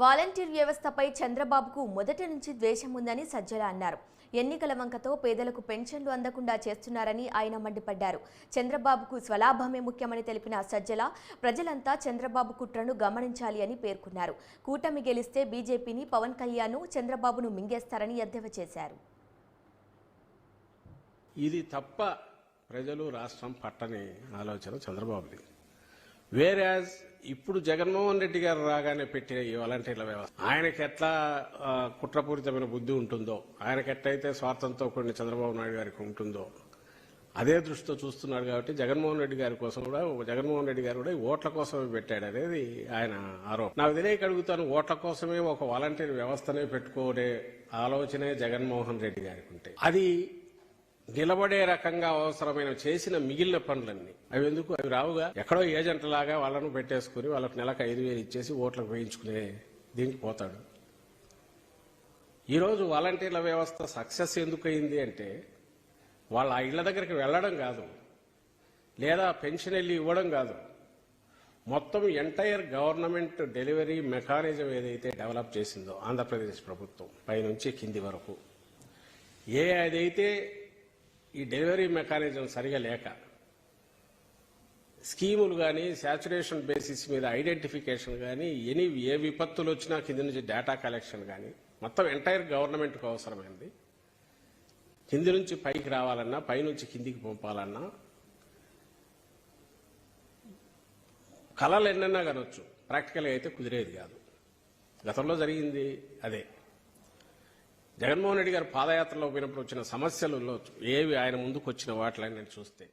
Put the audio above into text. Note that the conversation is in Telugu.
వాలంటీర్ వ్యవస్థపై చంద్రబాబుకు మొదటి నుంచి ద్వేషం ఉందని సజ్జల అన్నారు. ఎన్నికల వంకతో పేదలకు పెన్షన్లు అందకుండా చేస్తున్నారని ఆయన మండిపడ్డారు. చంద్రబాబుకు స్వలాభమే ముఖ్యమని తెలిపిన సజ్జల ప్రజలంతా చంద్రబాబు కుట్రను గమనించాలి అని పేర్కొన్నారు. కూటమి గెలిస్తే బీజేపీని, పవన్ కళ్యాణ్ చంద్రబాబును మింగేస్తారని ఎద్దేవా చేశారు. ఇది తప్ప ప్రజలు రాష్ట్రం పట్టని ఆలోచన చంద్రబాబుది. వేరాజ్ ఇప్పుడు జగన్మోహన్ రెడ్డి గారు రాగానే పెట్టిన ఈ వాలంటీర్ల వ్యవస్థ ఆయనకి ఎట్లా కుట్రపూరితమైన బుద్ధి ఉంటుందో, ఆయనకి ఎట్లయితే స్వార్థంతో కొన్ని చంద్రబాబు నాయుడు గారికి ఉంటుందో అదే దృష్టితో చూస్తున్నాడు. కాబట్టి జగన్మోహన్ రెడ్డి గారి కోసం కూడా జగన్మోహన్ రెడ్డి గారు కూడా ఓట్ల కోసమే పెట్టాడు అనేది ఆయన ఆరోపణ. నాకు తెలియక అడుగుతాను, ఓట్ల కోసమే ఒక వాలంటీర్ వ్యవస్థనే పెట్టుకోనే ఆలోచనే జగన్మోహన్ రెడ్డి గారికి ఉంటే అది నిలబడే రకంగా అవసరమైన చేసిన మిగిలిన పనులన్నీ అవి ఎందుకు, అవి రావుగా. ఎక్కడో ఏజెంట్ లాగా వాళ్ళను పెట్టేసుకుని వాళ్ళకు నెలకు 5,000 ఇచ్చేసి ఓట్లకు వేయించుకునే దీనికి పోతాడు. ఈరోజు వాలంటీర్ల వ్యవస్థ సక్సెస్ ఎందుకు అయింది అంటే వాళ్ళ ఇళ్ల దగ్గరికి వెళ్లడం కాదు, లేదా పెన్షన్ వెళ్ళి ఇవ్వడం కాదు, మొత్తం ఎంటైర్ గవర్నమెంట్ డెలివరీ మెకానిజం ఏదైతే డెవలప్ చేసిందో ఆంధ్రప్రదేశ్ ప్రభుత్వం పైనుంచి కింది వరకు అదైతే ఈ డెలివరీ మెకానిజం సరిగా లేక స్కీములు కానీ శాచురేషన్ బేసిస్ మీద ఐడెంటిఫికేషన్ కానీ ఏ విపత్తులు వచ్చినా కింది నుంచి డేటా కలెక్షన్ కానీ మొత్తం ఎంటైర్ గవర్నమెంట్కు అవసరమైంది. కింది నుంచి పైకి రావాలన్నా, పైనుంచి కిందికి పంపాలన్నా కళలు ఎన్నన్నా కనొచ్చు, ప్రాక్టికల్గా అయితే కుదిరేది కాదు. గతంలో జరిగింది అదే. జగన్మోహన్ రెడ్డి గారు పాదయాత్రలో పోయినప్పుడు వచ్చిన సమస్యలలో ఏవి ఆయన ముందుకు వచ్చిన వాటిని చూస్తే